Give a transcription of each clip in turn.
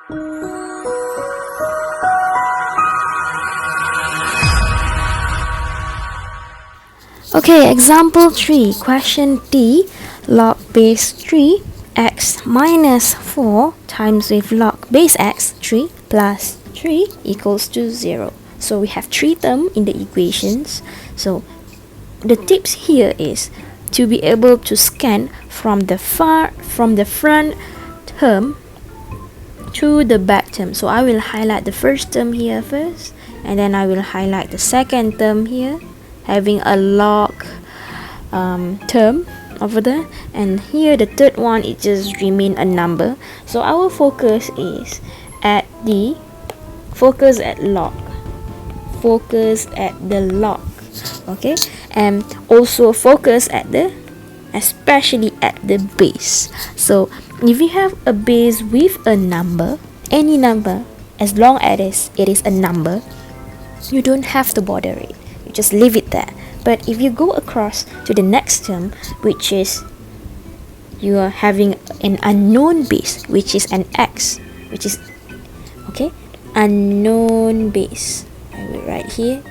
Okay, example 3, question D, log base 3 x minus 4 times with log base x 3 plus 3 equals to 0. So we have 3 terms in the equations. So the tips here is to be able to scan from the front term to the back term. So I will highlight the first term here first, and then I will highlight the second term here, having a log term over there, and here the third one, it just remain a number. So our focus is at the log, okay, and also focus at especially at the base. So if you have a base with a number, any number, as long as it is a number, you don't have to bother it, you just leave it there. But if you go across to the next term, which is you are having an unknown base, which is an x, which is okay, unknown base, I will write here.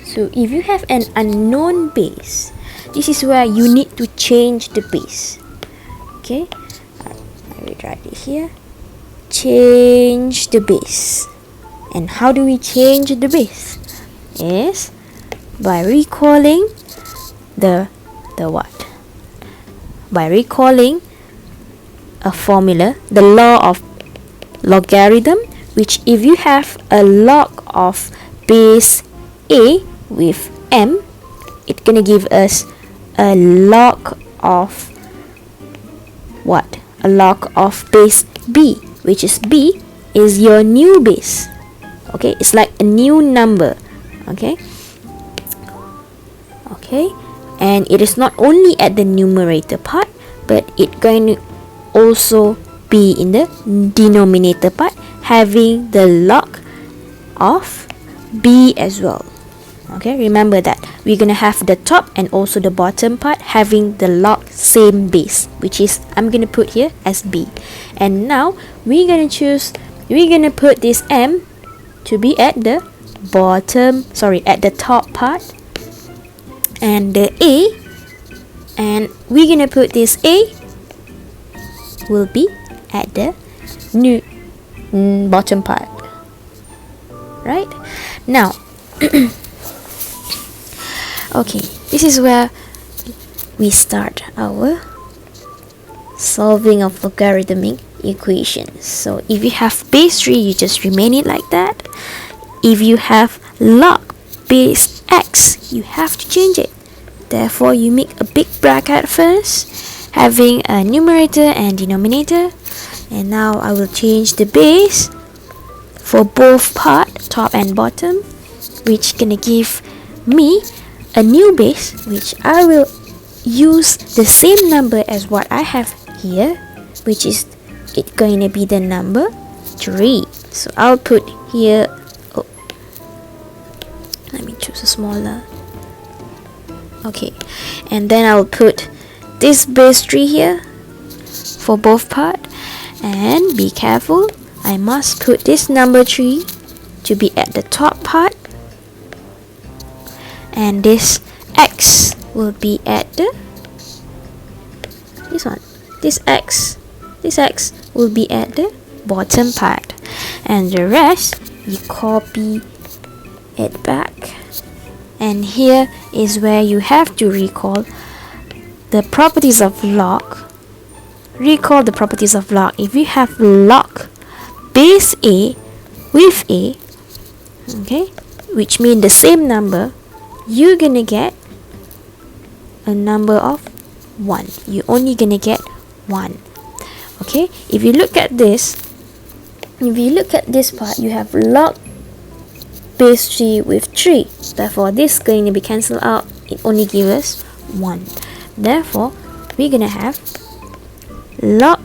So if you have an unknown base, this is where you need to change the base. Okay, I will write it here, change the base. And how do we change the base? Is by recalling the what? By recalling a formula, the law of logarithm, which if you have a log of base a with m, it's gonna give us a log of what? A log of base b, which is b is your new base. Okay, it's like a new number. Okay, and it is not only at the numerator part, but it going to also be in the denominator part, having the log of b as well. Okay, remember that we're gonna have the top and also the bottom part having the log same base, which is I'm gonna put here as b. And now we're gonna put this m to be at the at the top part, and the a, and we're gonna put this a will be at the new bottom part, right? Now okay, this is where we start our solving of logarithmic equations. So if you have base 3, you just remain it like that. If you have log base x, you have to change it. Therefore, you make a big bracket first, having a numerator and denominator. And now I will change the base for both part, top and bottom, which gonna give me a new base, which I will use the same number as what I have here, which is it going to be the number 3. So I'll put here, let me choose a smaller, okay, and then I'll put this base 3 here for both part, and be careful, I must put this number 3 to be at the top part, and this x will be at the this x will be at the bottom part, and the rest you copy it back. And here is where you have to recall the properties of log. Recall the properties of log. If you have log base a with a, okay, which means the same number, you're gonna get a number of 1. You're only gonna get 1. Okay, if you look at this part, you have log base 3 with 3. Therefore, this is going to be cancelled out. It only gives us 1. Therefore, we're gonna have log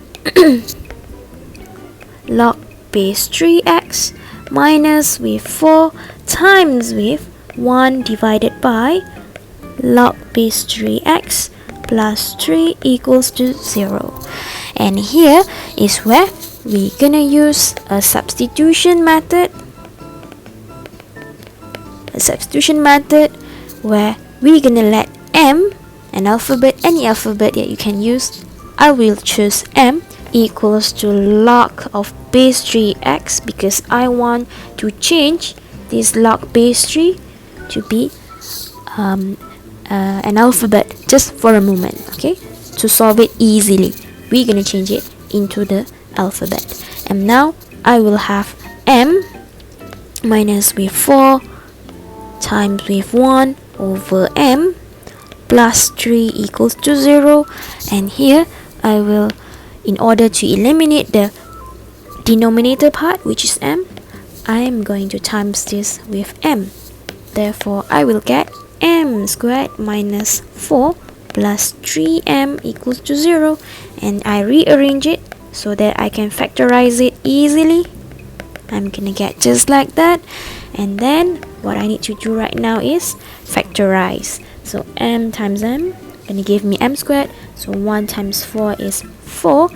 log base 3x minus with 4 times with 1 divided by log base 3x plus 3 equals to 0. And here is where we're gonna use a substitution method. A substitution method where we're gonna let m, an alphabet, any alphabet that you can use, I will choose m equals to log of base 3x, because I want to change this log base 3 to be an alphabet just for a moment. Okay, to solve it easily, we're gonna change it into the alphabet. And now I will have m minus with 4 times with 1 over m plus 3 equals to 0. And here I will, in order to eliminate the denominator part, which is m, I am going to times this with m. Therefore I will get m squared minus 4 plus 3m equals to 0. And I rearrange it so that I can factorize it easily. I'm gonna get just like that. And then what I need to do right now is factorize. So m times m gonna give me m squared. So 1 times 4 is 4.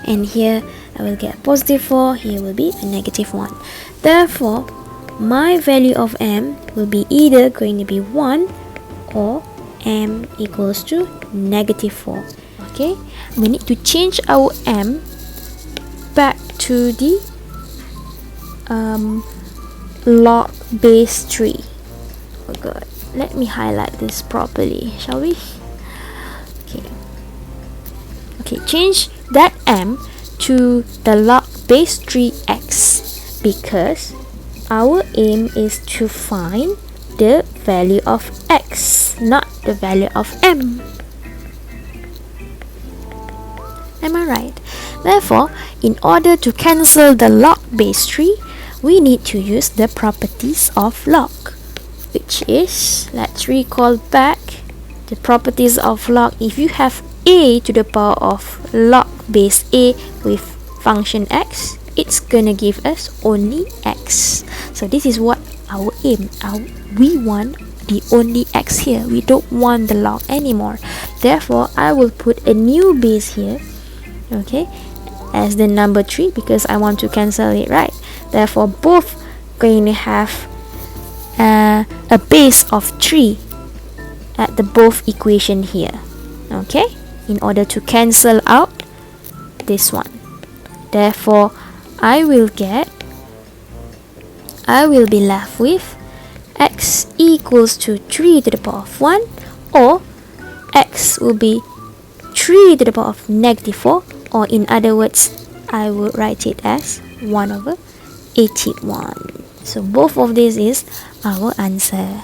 And here I will get positive 4. Here will be a negative 1. Therefore my value of m will be either going to be 1 or m equals to negative 4. Okay, we need to change our m back to the log base 3. Oh god, let me highlight this properly, shall we? Okay, change that m to the log base 3x, because our aim is to find the value of x, not the value of m. Am I right? Therefore, in order to cancel the log base 3, we need to use the properties of log, which is, let's recall back the properties of log. If you have a to the power of log base a with function x, it's gonna give us only x. So this is what our aim. We want the only x here. We don't want the log anymore. Therefore, I will put a new base here, okay, as the number 3, because I want to cancel it, right? Therefore, both going to have a base of 3 at the both equation here, okay, in order to cancel out this one. Therefore, I will be left with x equals to 3 to the power of 1, or x will be 3 to the power of negative 4, or in other words, I will write it as 1 over 81. So both of this is our answer.